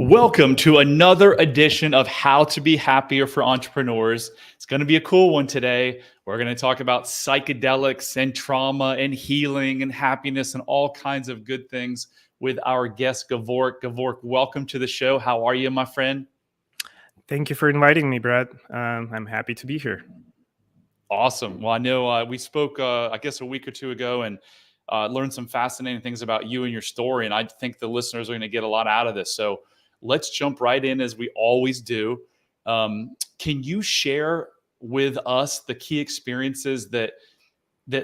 Welcome to another edition of How to Be Happier for Entrepreneurs. It's going to be a cool one today. We're going to talk about psychedelics and trauma and healing and happiness and all kinds of good things with our guest, Gevork. Gevork, welcome to the show. How are you, my friend? Thank you for inviting me, Brad. I'm happy to be here. Awesome. Well, I know we spoke, I guess, a week or two ago and learned some fascinating things about you and your story. And I think the listeners are going to get a lot out of this. So let's jump right in as we always do. Can you share with us the key experiences that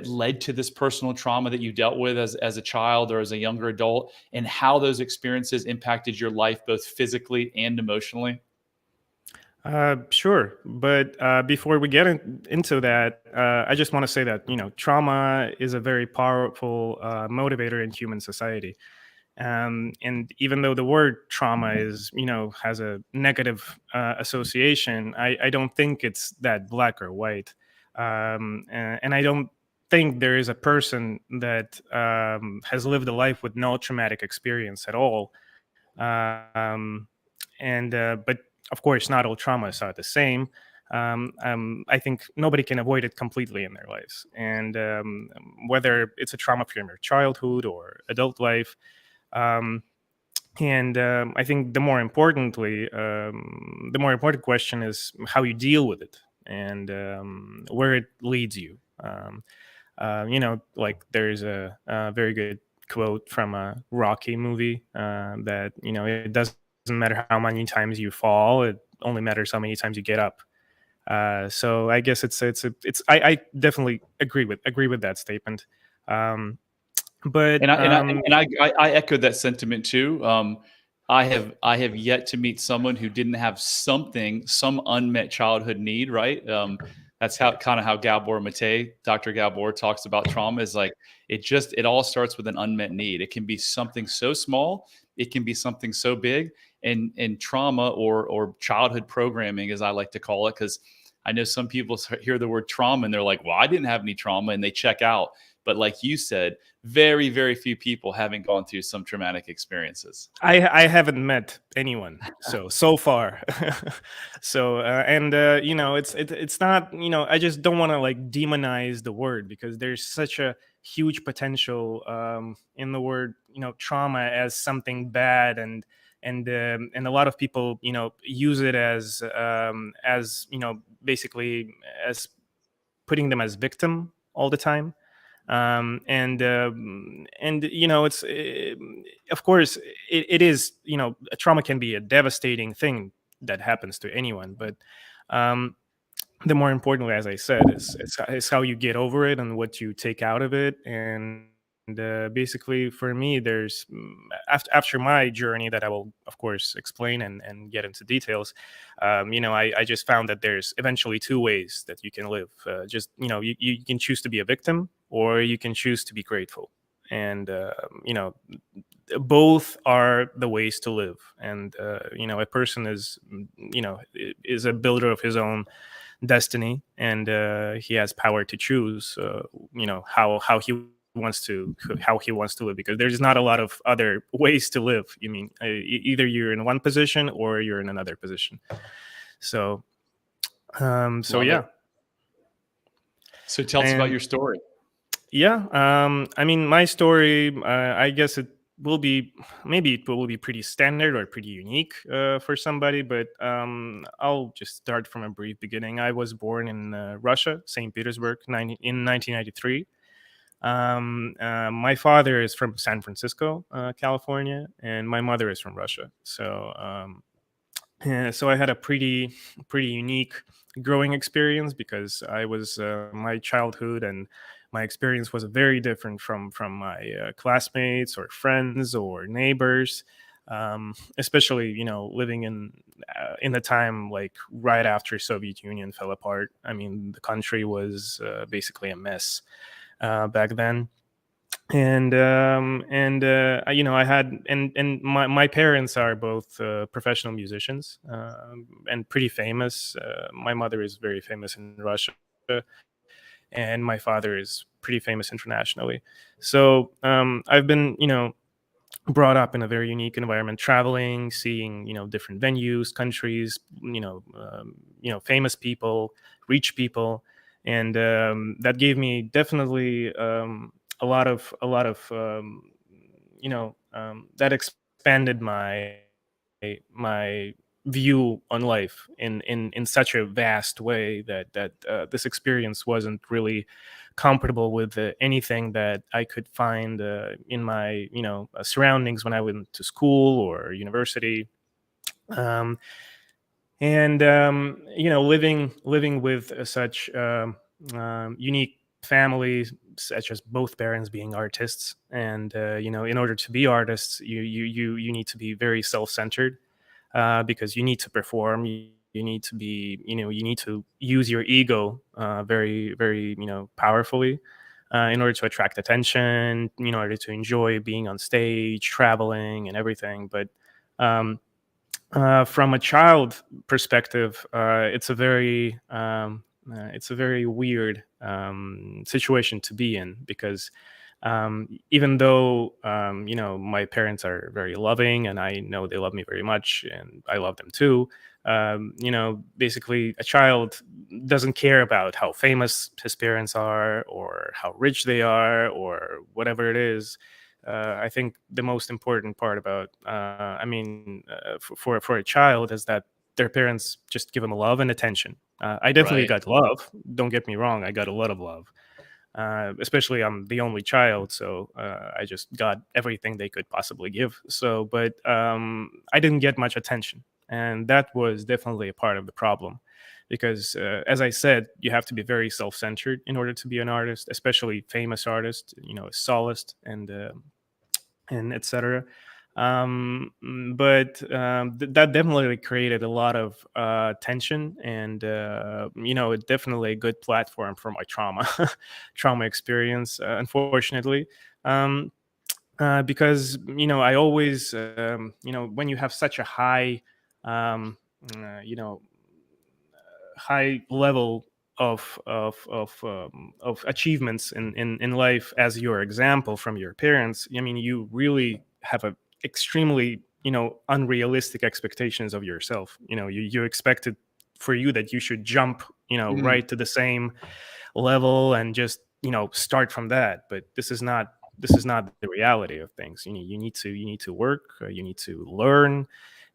led to this personal trauma that you dealt with as a child or as a younger adult, and how those experiences impacted your life both physically and emotionally? Sure, but before we get into that, I just want to say that trauma is a very powerful motivator in human society. And even though the word trauma is has a negative association, I don't think it's that black or white, and I don't think there is a person that has lived a life with no traumatic experience at all. Um, and But of course, not all traumas are the same. I think nobody can avoid it completely in their lives, and whether it's a trauma from your childhood or adult life. Um, and I think the more important question is how you deal with it and where it leads you. Like there's a very good quote from a Rocky movie that it doesn't matter how many times you fall; it only matters how many times you get up. So I guess I definitely agree with that statement. Um, but And I echoed that sentiment too. I have yet to meet someone who didn't have some unmet childhood need. Right. That's how Gabor Mate, Dr. Gabor, talks about trauma. Is like it all starts with an unmet need. It can be something so small, it can be something so big, and trauma or childhood programming, as I like to call it, because I know some people hear the word trauma and they're like, "Well, I didn't have any trauma," and they check out. But like you said, very, very few people haven't gone through some traumatic experiences. I haven't met anyone so far. So and it's not, I just don't want to like demonize the word, because there's such a huge potential in the word trauma as something bad, and a lot of people use it as basically as putting them as victim all the time. And it's of course it is, a trauma can be a devastating thing that happens to anyone, but um the more importantly, as I said, is how you get over it and what you take out of it. And basically for me, there's after my journey that I will of course explain and get into details. I just found that there's eventually two ways that you can live. Just you can choose to be a victim, or you can choose to be grateful. And both are the ways to live. And a person is a builder of his own destiny, and he has power to choose how he wants to live, because there's not a lot of other ways to live. You mean either you're in one position or you're in another position. So Love yeah. it. So tell us about And your story. yeah, I mean, my story, I guess it will be pretty standard or pretty unique for somebody, but I'll just start from a brief beginning. I was born in Russia, St. Petersburg, in 1993. My father is from San Francisco, California, and my mother is from Russia. So I had a pretty unique growing experience, because I was my childhood and my experience was very different from my classmates or friends or neighbors. Especially living in the time like right after Soviet Union fell apart. I mean, the country was basically a mess back then. I had, and my parents are both professional musicians, and pretty famous. My mother is very famous in Russia, and my father is pretty famous internationally. So I've been brought up in a very unique environment, traveling, seeing different venues, countries, famous people, rich people, and that gave me definitely that expanded my view on life in such a vast way that this experience wasn't really comparable with anything that I could find in my surroundings when I went to school or university. Um, and living with such unique families, such as both parents being artists, and in order to be artists, you need to be very self-centered, because you need to perform. You need to be, you need to use your ego very, very, powerfully, in order to attract attention, in order to enjoy being on stage, traveling, and everything. But from a child perspective, it's a very weird situation to be in, because even though my parents are very loving, and I know they love me very much, and I love them too. Basically, a child doesn't care about how famous his parents are, or how rich they are, or whatever it is. I think the most important part about, for a child, is that their parents just give them love and attention. I definitely Right. got love. Don't get me wrong. I got a lot of love. Especially, I'm the only child, so I just got everything they could possibly give. So, but I didn't get much attention, and that was definitely a part of the problem, because, as I said, you have to be very self-centered in order to be an artist, especially famous artist, a soloist, and etc. But that definitely created a lot of tension, and definitely a good platform for my trauma experience, unfortunately. um, because I always, when you have such a um, uh, you know high level of achievements in life as your example from your parents, I mean, you really have a extremely unrealistic expectations of yourself. You expect it for you that you should jump Mm, right to the same level and just start from that. But this is not the reality of things. You need to work, you need to learn,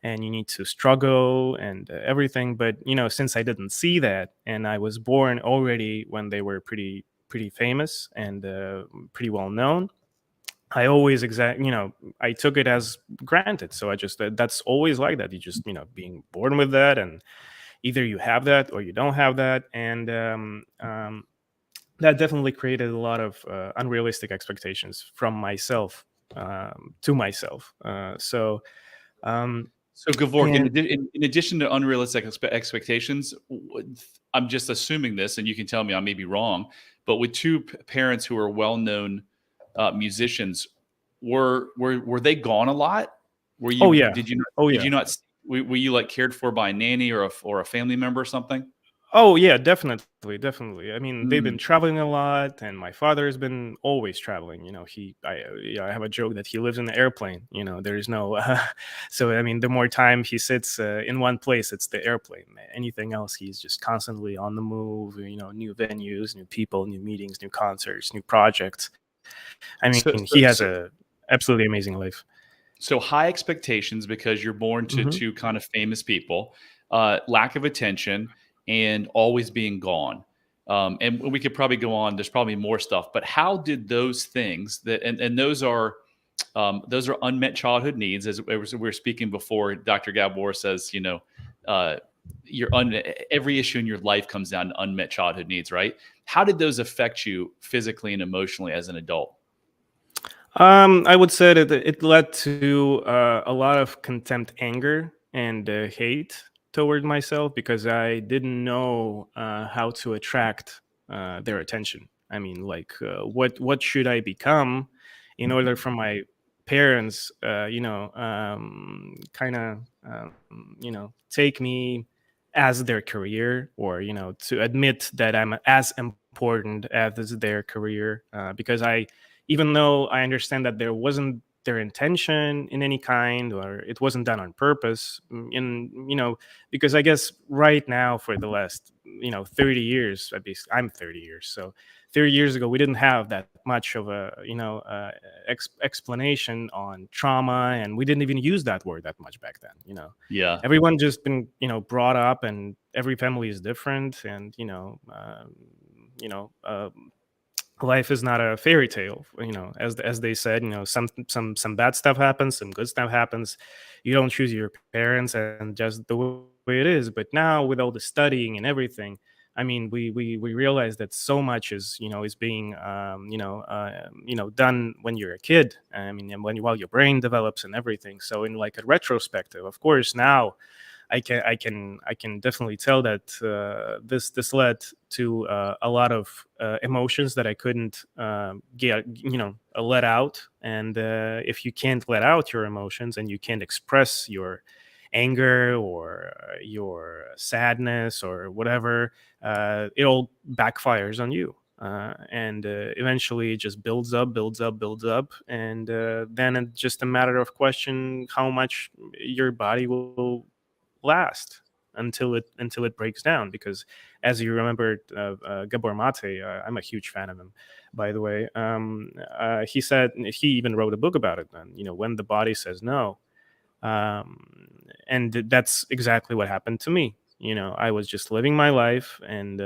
and you need to struggle, and everything. But since I didn't see that, and I was born already when they were pretty famous and pretty well known, I always I took it as granted. So I just that's always like that. You just being born with that, and either you have that or you don't have that. And that definitely created a lot of unrealistic expectations from myself, to myself. Um, so Gevork, and in addition to unrealistic expectations, I'm just assuming this, and you can tell me I may be wrong, but with two parents who are well-known musicians, were they gone a lot? Were oh you yeah, oh did yeah, you not were you like cared for by a nanny or a family member or something? oh yeah, definitely, definitely. I mean, they've been Mm. traveling a lot, and my father has been always traveling. I have a joke that he lives in an airplane. There's no, so I mean, the more time he sits in one place, it's the airplane. Anything else, he's just constantly on the move. New venues, new people, new meetings, new concerts, new projects. I mean, So, so he has so a absolutely amazing life. so high expectations because you're born to Hmm. two kind of famous people, lack of attention, and always being gone. And we could probably go on. There's probably more stuff, but how did those things that and those are unmet childhood needs, as we were speaking before. Dr. Gabor says, uh, every issue in your life comes down to unmet childhood needs, right? How did those affect you physically and emotionally as an adult? I would say that it led to a lot of contempt, anger, and hate toward myself, because I didn't know how to attract their attention. I mean, like, what should I become in order for my parents, kind of, take me as their career, or to admit that I'm as important as their career, because I even though I understand that there wasn't their intention in any kind, or it wasn't done on purpose. And because I guess right now, for the last 30 years, at least I'm 30 years, so 30 years ago we didn't have that much of a explanation on trauma, and we didn't even use that word that much back then. Yeah. Everyone just been brought up, and every family is different, and you know life is not a fairy tale. As they said, some bad stuff happens, some good stuff happens. You don't choose your parents, and just the way it is. But now, with all the studying and everything, I mean, we realize that so much is being done when you're a kid. I mean, and while your brain develops and everything. So, in like a retrospective, of course, now I can definitely tell that this led to a lot of emotions that I couldn't get let out. And if you can't let out your emotions, and you can't express your anger, or your sadness, or whatever, it all backfires on you. And eventually it just builds up, builds up, builds up, and then it's just a matter of question how much your body will last until it breaks down. Because, as you remember, Gabor Mate, I'm a huge fan of him, by the way. He said, he even wrote a book about it, then when the body says no. And that's exactly what happened to me. I was just living my life, and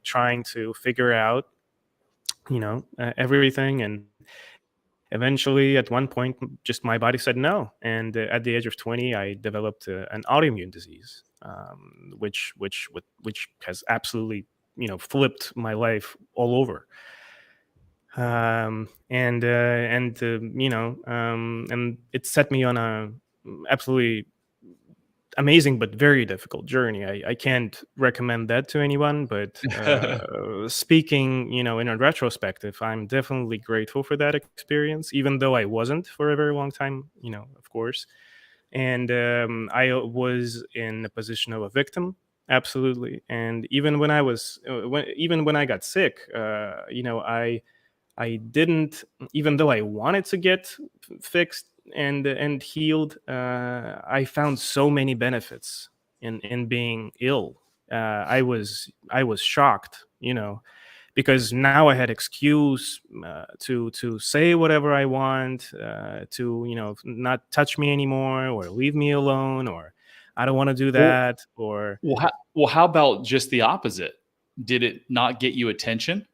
trying to figure out everything. And eventually, at one point, just my body said no. And at the age of 20, I developed an autoimmune disease, which has absolutely flipped my life all over. And it set me on a absolutely amazing but very difficult journey. I can't recommend that to anyone, but speaking, in a retrospective, I'm definitely grateful for that experience, even though I wasn't for a very long time, of course. And I was in a position of a victim, absolutely. And even when I was, even when I got sick, I didn't, even though I wanted to get fixed and healed. I found so many benefits in being ill. I was shocked, because now I had excuse to say whatever I want, to not touch me anymore, or leave me alone, or I don't want to do Well, that, or how about just the opposite? Did it not get you attention?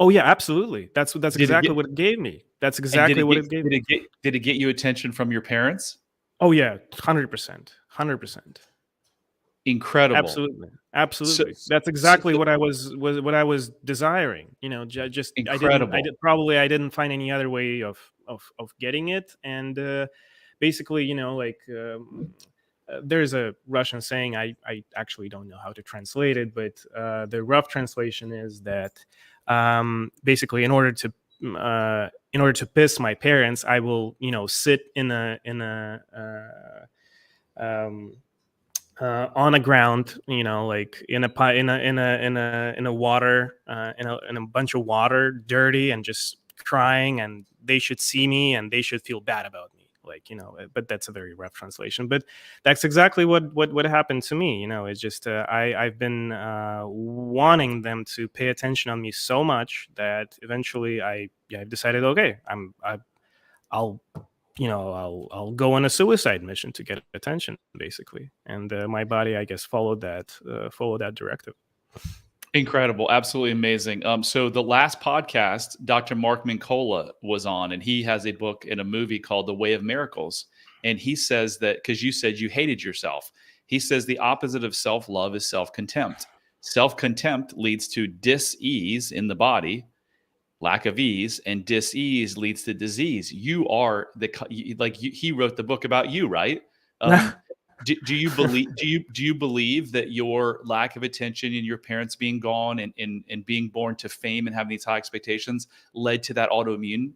oh yeah, absolutely. That's Did it exactly get what it gave me. That's and did exactly it what get it gave did me. it get did it get you attention from your parents? Oh yeah, 100%, 100%. Incredible. Absolutely, So absolutely. That's so exactly what I was desiring. Just incredible. I didn't find any other way of getting it. And basically, like, there's a Russian saying. I actually don't know how to translate it, but the rough translation is that, basically, in order to piss my parents, I will sit um, on a ground, like in a pi- in a water, in a bunch of water, dirty, and just crying, and they should see me and they should feel bad about me, like, but that's a very rough translation. But that's exactly what happened to me. It's just, I've been wanting them to pay attention on me so much that eventually I've decided, okay, I'll I'll go on a suicide mission to get attention, basically. And my body, I guess, followed that directive. Incredible, absolutely amazing. So the last podcast, Dr. Mark Mincola was on, and he has a book and a movie called The Way of Miracles. And he says that, because you said you hated yourself, he says the opposite of self-love is self-contempt. Self-contempt leads to dis-ease in the body, lack of ease, and dis-ease leads to disease. You are he wrote the book about you, right? Um, do you believe do you believe that your lack of attention and your parents being gone, and being born to fame and having these high expectations led to that autoimmune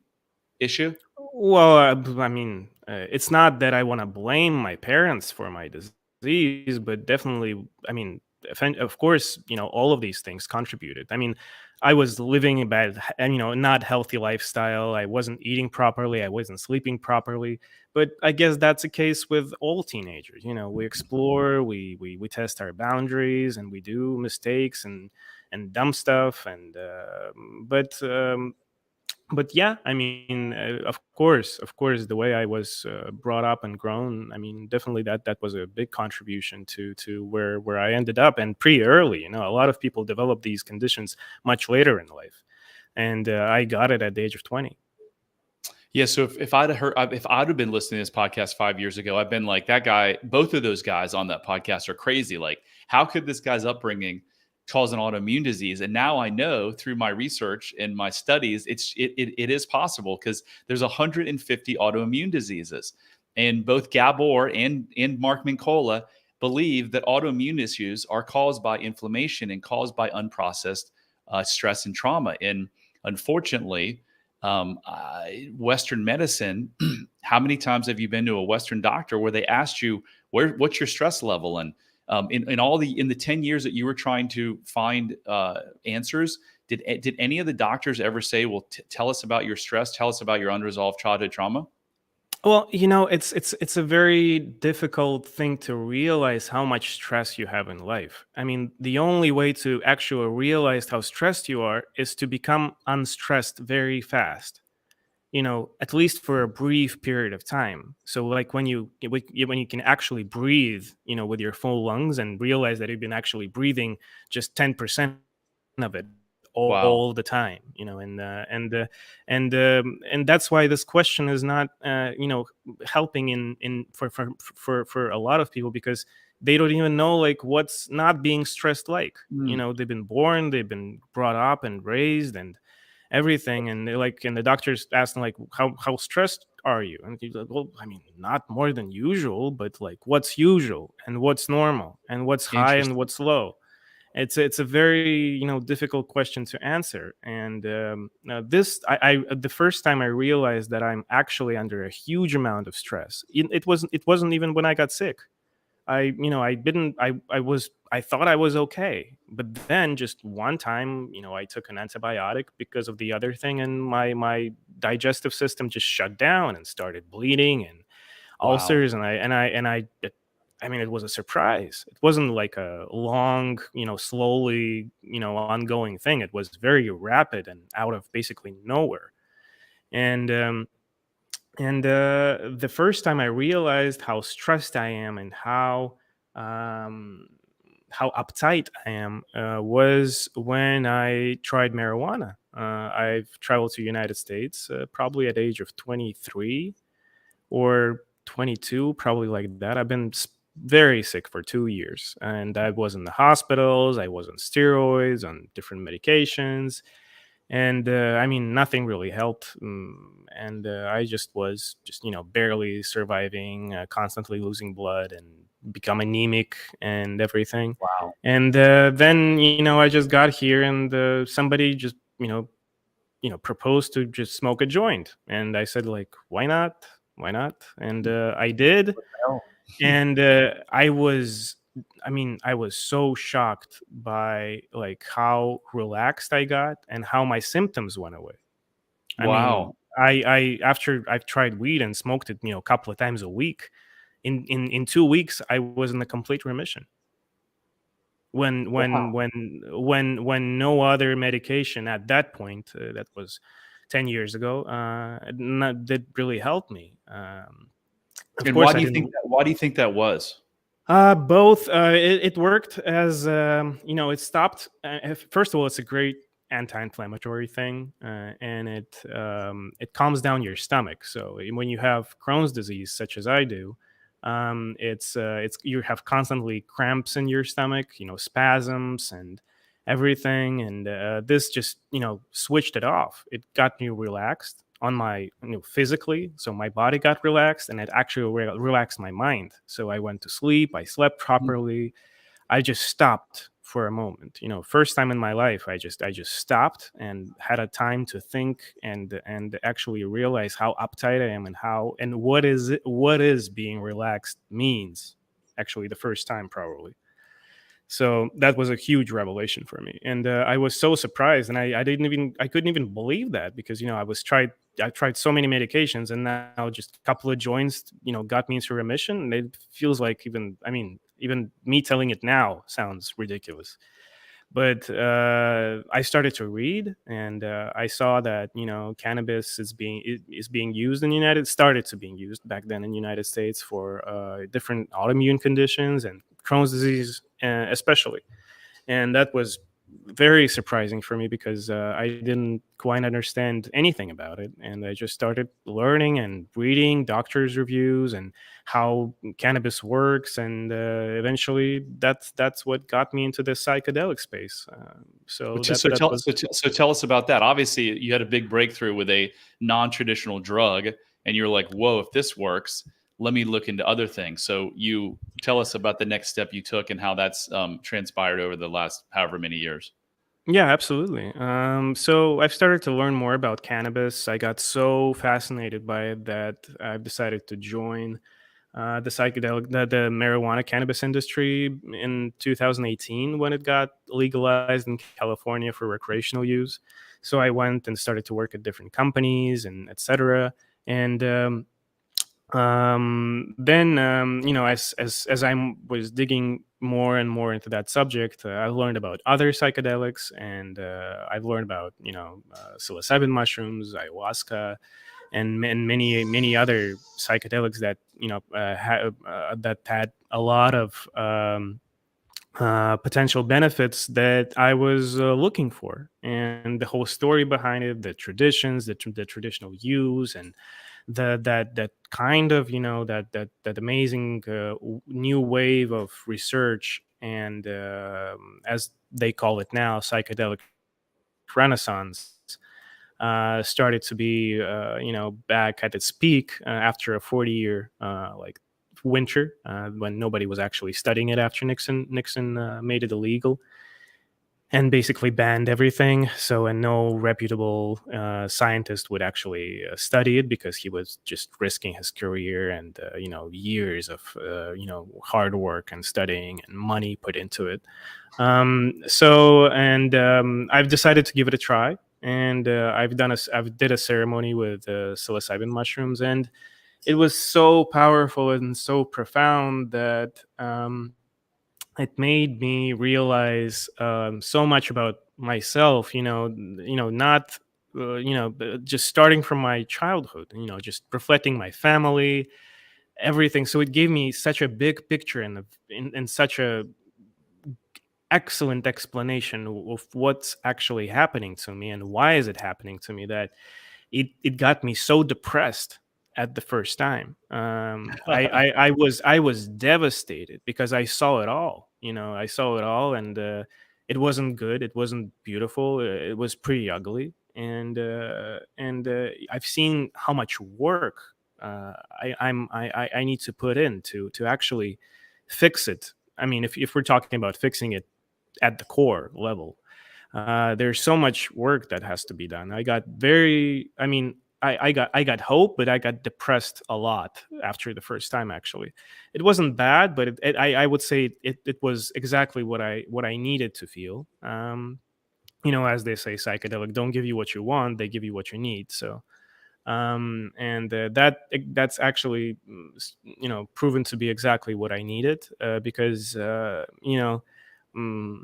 issue? Well, I mean, it's not that I want to blame my parents for my disease, but definitely, I mean, of course, all of these things contributed. I mean, I was living a bad, not healthy lifestyle. I wasn't eating properly. I wasn't sleeping properly. But I guess that's the case with all teenagers. We explore, we test our boundaries, and we do mistakes and dumb stuff. But yeah, I mean, of course, the way I was brought up and grown, I mean, definitely that was a big contribution to where I ended up, and pretty early. A lot of people develop these conditions much later in life, and I got it at the age of 20. Yeah. So if I'd have heard, if I'd have been listening to this podcast 5 years ago, I've been like, that guy, both of those guys on that podcast are crazy. Like, how could this guy's upbringing cause an autoimmune disease? And now I know through my research and my studies, it is possible, because there's 150 autoimmune diseases, and both Gabor and Mark Mincola believe that autoimmune issues are caused by inflammation and caused by unprocessed stress and trauma. And unfortunately, Western medicine, how many times have you been to a Western doctor where they asked you what's your stress level? And in the 10 years that you were trying to find answers, did any of the doctors ever say, well, tell us about your stress, tell us about your unresolved childhood trauma? Well, it's a very difficult thing to realize how much stress you have in life. I mean, the only way to actually realize how stressed you are is to become unstressed very fast. At least for a brief period of time. So, like when you can actually breathe, with your full lungs, and realize that you've been actually breathing just 10% of it Wow. all the time, and that's why this question is not, helping in for a lot of people, because they don't even know like what's not being stressed like. Mm. They've been born, they've been brought up and raised and everything, and they're like, and the doctors ask them like, how stressed are you? And he's like, well, I mean, not more than usual, but like, what's usual and what's normal and what's high and Interesting. what's low? It's a very, difficult question to answer. And this I the first time I realized that I'm actually under a huge amount of stress, it wasn't even when I got sick. I didn't I thought I was okay, but then just one time, I took an antibiotic because of the other thing, and my digestive system just shut down and started bleeding and Wow. ulcers, and I mean, it was a surprise. It wasn't like a long, slowly, ongoing thing. It was very rapid and out of basically nowhere. And the first time I realized how stressed I am and um, how uptight I am was when I tried marijuana. I've traveled to United States probably at the age of 23 or 22, probably like that. I've been very sick for 2 years, and I was in the hospitals. I was on steroids, on different medications, and I mean, nothing really helped. And I just was just, barely surviving, constantly losing blood and become anemic and everything. Wow. And then, I just got here, and somebody just, proposed to just smoke a joint, and I said like, why not? And I did. Hell. And I was so shocked by like how relaxed I got and how my symptoms went away. I mean, Wow. I after I've tried weed and smoked it, a couple of times a week, in 2 weeks I was in a complete remission. Wow. When no other medication at that point, that was 10 years ago, did really help me. Of And why course, do I you think didn't. that? Why do you think that was? Both. It worked as, it stopped. First of all, it's a great anti-inflammatory thing, and it calms down your stomach. So when you have Crohn's disease, such as I do, it's you have constantly cramps in your stomach, spasms and everything, and this just, switched it off. It got me relaxed on my, physically, so my body got relaxed, and it actually relaxed my mind. So I went to sleep, I slept Mhm. properly, I just stopped for a moment. First time in my life, I just stopped and had a time to think and actually realize how uptight I am, and what is being relaxed means. Actually, the first time, probably. So that was a huge revelation for me, and I was so surprised, and I couldn't even believe that, because I tried so many medications, and now just a couple of joints, got me into remission. And it feels like, even me telling it now sounds ridiculous. But I started to read, and I saw that cannabis is being used in the United started to being used back then in the United States for different autoimmune conditions and Crohn's disease, especially. And that was very surprising for me, because I didn't quite understand anything about it, and I just started learning and reading doctors' reviews and how cannabis works, and eventually that's what got me into the psychedelic space. So that was. So tell us about that. Obviously, you had a big breakthrough with a non-traditional drug, and you're like, "Whoa! If this works, let me look into other things." So you tell us about the next step you took and how that's transpired over the last however many years. Yeah, absolutely. So I've started to learn more about cannabis. I got so fascinated by it that I've decided to join the marijuana cannabis industry in 2018, when it got legalized in California for recreational use. So I went and started to work at different companies and etc. And then as I was digging more and more into that subject, I learned about other psychedelics, and I've learned about psilocybin mushrooms, ayahuasca, and many other psychedelics that that had a lot of potential benefits that I was looking for, and the whole story behind it, the traditions, the traditional use, and that kind of that amazing new wave of research, and as they call it now, psychedelic renaissance, started to be back at its peak after a 40-year like winter, when nobody was actually studying it after Nixon made it illegal and basically banned everything. So, and no reputable scientist would actually study it, because he was just risking his career and years of hard work and studying and money put into it. I've decided to give it a try, and I've did a ceremony with psilocybin mushrooms, and it was so powerful and so profound that it made me realize so much about myself. Not just starting from my childhood. Just reflecting my family, everything. So it gave me such a big picture, and such a excellent explanation of what's actually happening to me and why is it happening to me, that it got me so depressed at the first time. I was devastated, because I saw it all. I saw it all, and it wasn't good. It wasn't beautiful. It was pretty ugly, and I've seen how much work I need to put in to actually fix it. I mean, if we're talking about fixing it at the core level, there's so much work that has to be done. I got very, I mean, I got hope, but I got depressed a lot after the first time. Actually, it wasn't bad, but I would say it was exactly what I needed to feel. As they say, psychedelic don't give you what you want; they give you what you need. So, and that's actually proven to be exactly what I needed, because mm,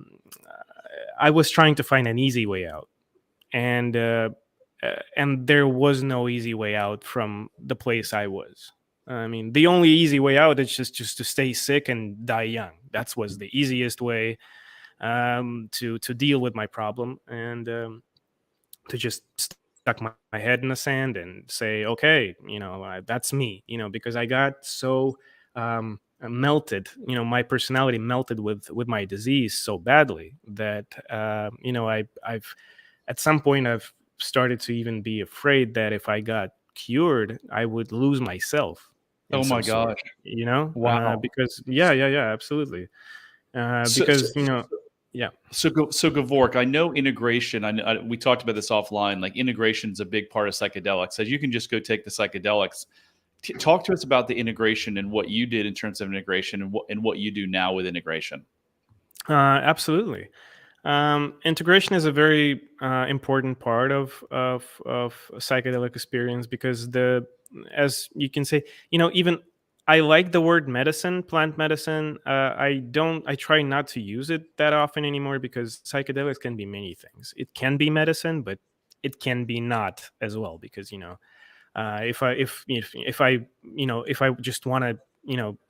I was trying to find an easy way out, and there was no easy way out from the place I was. I mean, the only easy way out is just to stay sick and die young. That was the easiest way to deal with my problem, and to just stuck my head in the sand and say, okay, that's me, because I got so melted, my personality melted with my disease so badly that I've at some point I've started to even be afraid that if I got cured, I would lose myself in Oh my some sort, gosh! Wow. because yeah, absolutely, So, so, because yeah. so Gevork, I know integration. We talked about this offline. Like integration is a big part of psychedelics. As you can just go take the psychedelics. Talk to us about the integration and what you did in terms of integration, and what you do now with integration. Absolutely. Integration is a very important part of psychedelic experience, because the as you can say, even I like the word medicine, plant medicine. I try not to use it that often anymore, because psychedelics can be many things. It can be medicine, but it can be not as well, because if I just want to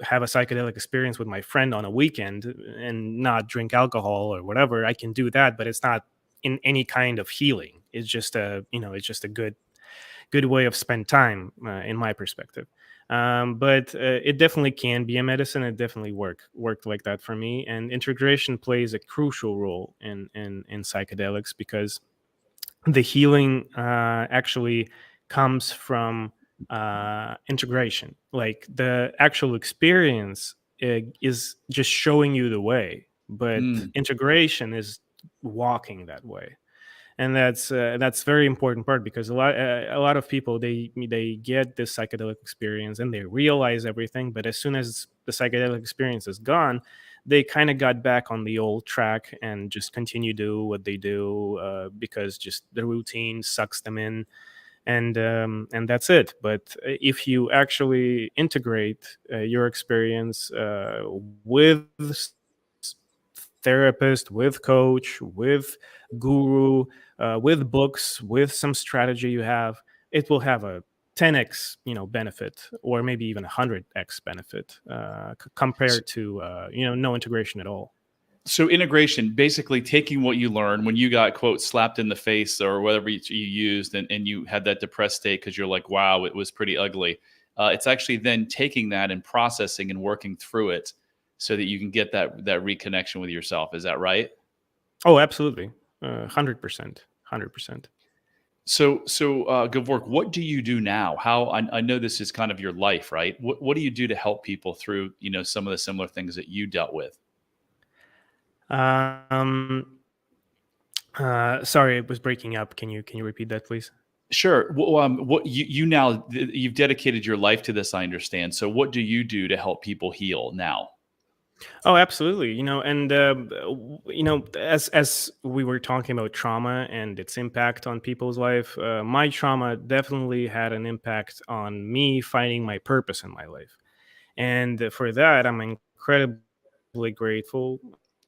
have a psychedelic experience with my friend on a weekend and not drink alcohol or whatever, I can do that, but it's not in any kind of healing. It's just a good way of spend time, in my perspective. But it definitely can be a medicine. It definitely worked like that for me, and integration plays a crucial role in psychedelics, because the healing actually comes from integration. Like, the actual experience is just showing you the way, but Mm, integration is walking that way. And that's very important part, because a lot of people, they get this psychedelic experience and they realize everything, but as soon as the psychedelic experience is gone, they kind of got back on the old track and just continue do what they do, because just the routine sucks them in, and that's it. But if you actually integrate your experience with therapist, with coach, with guru, with books, with some strategy you have, it will have a 10x benefit, or maybe even a 100x benefit, compared to no integration at all. So integration, basically taking what you learned when you got quote slapped in the face or whatever you used, and you had that depressed state because you're like, wow, it was pretty ugly. It's actually then taking that and processing and working through it so that you can get that reconnection with yourself. Is that right? Oh, absolutely. 100%. 100%. So Gevork, what do you do now? How I know this is kind of your life, right? What do you do to help people through some of the similar things that you dealt with? Um, Sorry, it was breaking up. Can you repeat that, please? Sure. Well, what you now you've dedicated your life to this, I understand. So, what do you do to help people heal now? Oh, absolutely. And as we were talking about trauma and its impact on people's life, my trauma definitely had an impact on me finding my purpose in my life. And for that, I'm incredibly grateful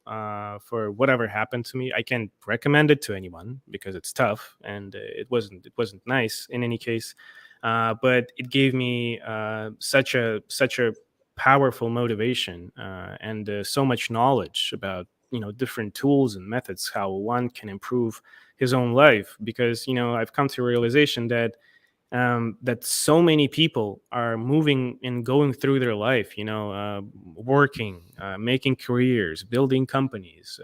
for whatever happened to me. I can't recommend it to anyone because it's tough, and it wasn't nice in any case. But it gave me such a powerful motivation, and so much knowledge about different tools and methods, how one can improve his own life. Because I've come to a realization that so many people are moving and going through their life, working, making careers, building companies,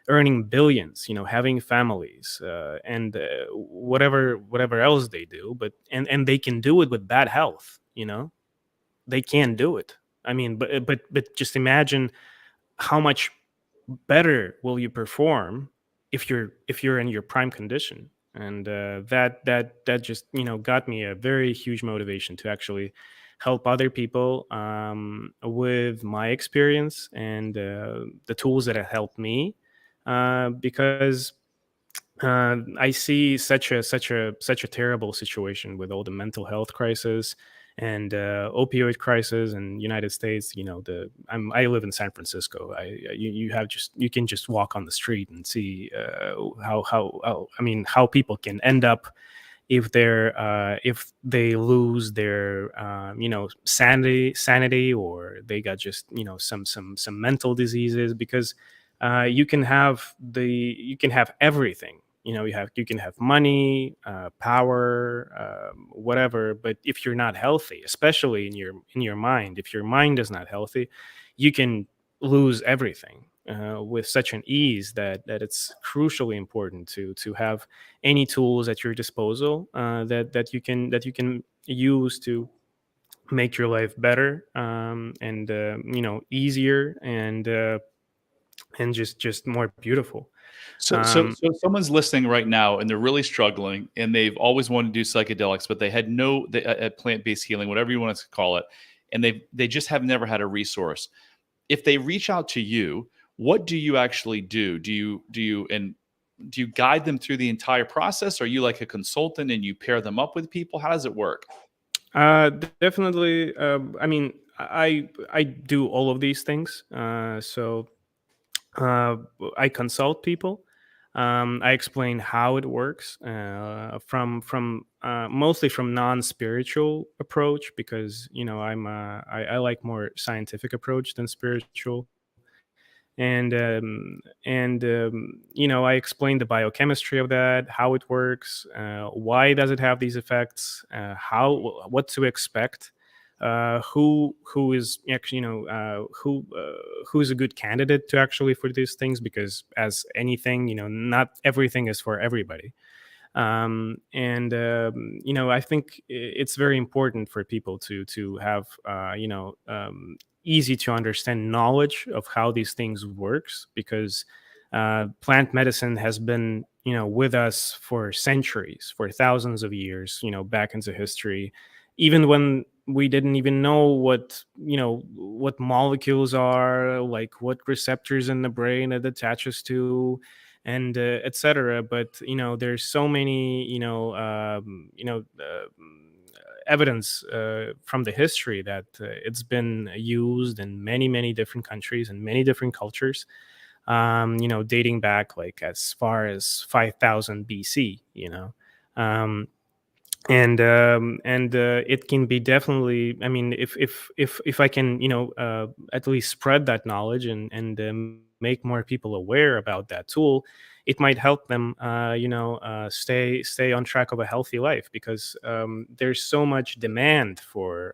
earning billions, having families, and whatever else they do. But and they can do it with bad health. They can do it. I mean, but just imagine how much better will you perform if you're in your prime condition. And that just got me a very huge motivation to actually help other people, with my experience and the tools that have helped me, because I see such a terrible situation with all the mental health crisis and opioid crisis in United States. I live in San Francisco. You can just walk on the street and see how people can end up if they lose their sanity, or they got just some mental diseases. Because you can have everything. You can have money, power, whatever. But if you're not healthy, especially in your mind, if your mind is not healthy, you can lose everything with such an ease, that it's crucially important to have any tools at your disposal, that you can use to make your life better, and easier, and just more beautiful. So, so, um, so someone's listening right now, and they're really struggling, and they've always wanted to do psychedelics, but they had plant-based healing, whatever you want to call it, and they just have never had a resource. If they reach out to you, what do you actually do? Do you guide them through the entire process? Are you like a consultant and you pair them up with people? How does it work? Definitely. I mean, I do all of these things. Uh, I consult people. I explain how it works from mostly from non-spiritual approach, because I like more scientific approach than spiritual. And I explain the biochemistry of that, how it works, why does it have these effects, how what to expect, who is actually who's a good candidate to actually for these things, because as anything, not everything is for everybody. I think it's very important for people to have easy to understand knowledge of how these things works, because plant medicine has been with us for centuries, for thousands of years, back into history, even when we didn't even know what molecules are, like what receptors in the brain it attaches to, and etc. But there's so many evidence from the history that it's been used in many different countries and many different cultures, dating back like as far as 5000 BC. um, and it can be definitely, I mean, if I can at least spread that knowledge and make more people aware about that tool, it might help them stay on track of a healthy life, because there's so much demand for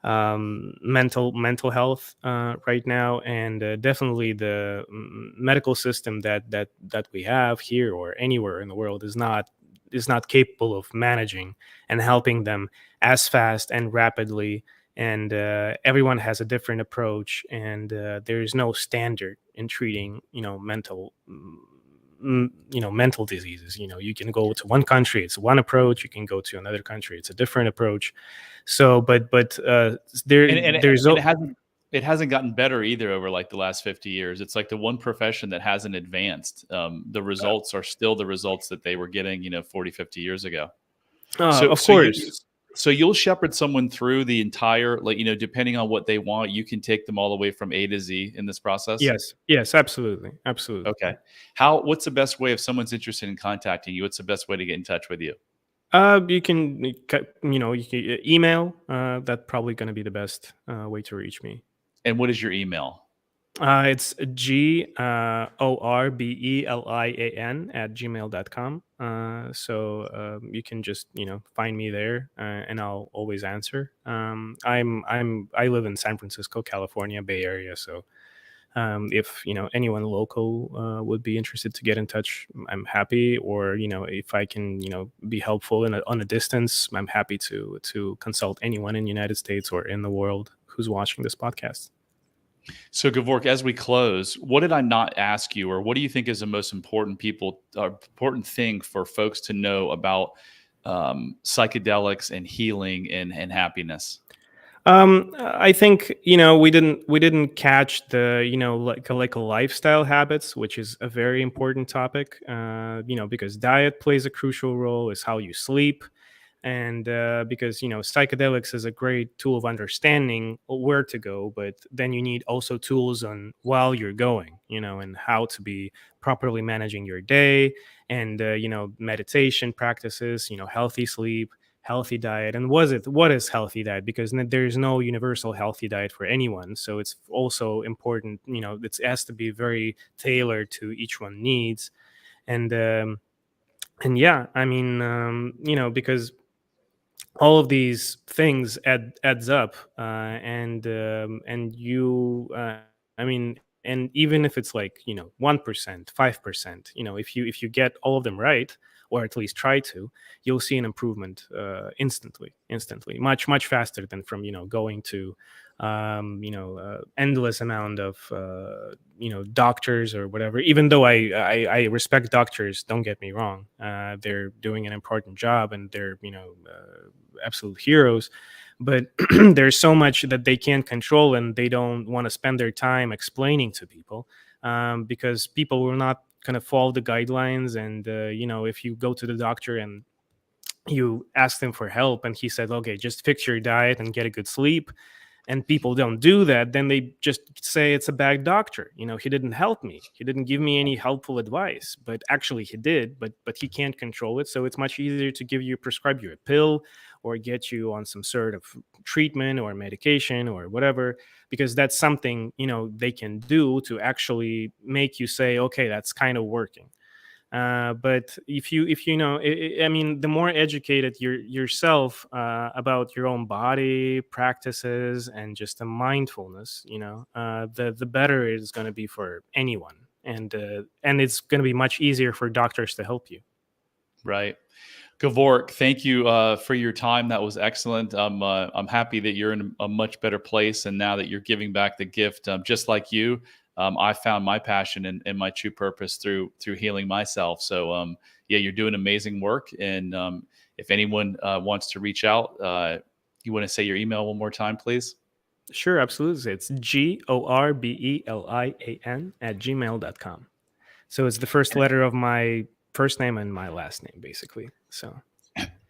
mental health right now, and definitely the medical system that we have here or anywhere in the world is not capable of managing and helping them as fast and rapidly. And everyone has a different approach, and there is no standard in treating mental diseases. You can go to one country, it's one approach. You can go to another country, it's a different approach. So but there And and it, there's and it hasn't gotten better either over like the last 50 years. It's like the one profession that hasn't advanced. The results are still the results that they were getting, 40, 50 years ago. So of so you course. so you'll shepherd someone through the entire, like, depending on what they want, you can take them all the way from A to Z in this process. Yes, absolutely. Okay. What's the best way if someone's interested in contacting you? What's the best way to get in touch with you? You can email. That's probably going to be the best way to reach me. And what is your email? It's Gorbelian at gmail.com. So you can just find me there, and I'll always answer. I live in San Francisco, California, Bay Area. So if anyone local would be interested to get in touch, I'm happy. Or if I can be helpful on a distance, I'm happy to consult anyone in the United States or in the world who's watching this podcast. So, Gevork, as we close, what did I not ask you, or what do you think is the most important thing for folks to know about psychedelics and healing and happiness? I think we didn't catch the like a lifestyle habits, which is a very important topic. Because diet plays a crucial role, is how you sleep, and because psychedelics is a great tool of understanding where to go, but then you need also tools on while you're going, and how to be properly managing your day, and meditation practices, healthy sleep, healthy diet. And what is healthy diet? Because there's no universal healthy diet for anyone, so it's also important, it has to be very tailored to each one needs. And yeah, I mean, because all of these things adds up, and you I mean, and even if it's like 1%, 5%, if you get all of them right, or at least try to, you'll see an improvement instantly, much faster than from going to endless amount of doctors or whatever. Even though I respect doctors, don't get me wrong, they're doing an important job, and they're absolute heroes. but there's so much that they can't control, and they don't want to spend their time explaining to people, because people will not kind of follow the guidelines. And if you go to the doctor and you ask him for help and he said, okay, just fix your diet and get a good sleep, and people don't do that, then they just say it's a bad doctor. He didn't help me, he didn't give me any helpful advice, but actually he did, but he can't control it. So it's much easier to prescribe you a pill, or get you on some sort of treatment or medication or whatever, because that's something they can do to actually make you say, okay, that's kind of working. But if you know, I mean, the more educated yourself about your own body practices and just the mindfulness, the better it's going to be for anyone, and it's going to be much easier for doctors to help you. Right. Gevork, thank you for your time. That was excellent. I'm happy that you're in a much better place, and now that you're giving back the gift, just like you, I found my passion and my true purpose through healing myself. So yeah, you're doing amazing work. And if anyone wants to reach out, you want to say your email one more time, please? Sure, absolutely. It's Gorbelian @gmail.com. So it's the first letter of my first name and my last name, basically. So.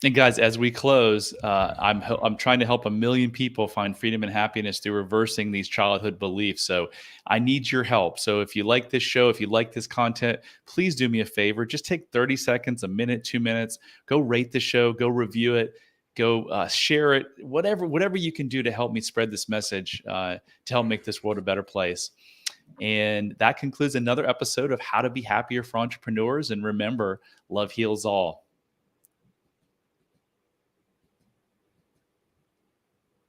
And guys, as we close, I'm trying to help 1 million people find freedom and happiness through reversing these childhood beliefs. So I need your help. So if you like this show, if you like this content, please do me a favor. Just take 30 seconds, a minute, 2 minutes. Go rate the show. Go review it. Go share it. Whatever you can do to help me spread this message, to help make this world a better place. And that concludes another episode of How to Be Happier for Entrepreneurs. And remember, love heals all.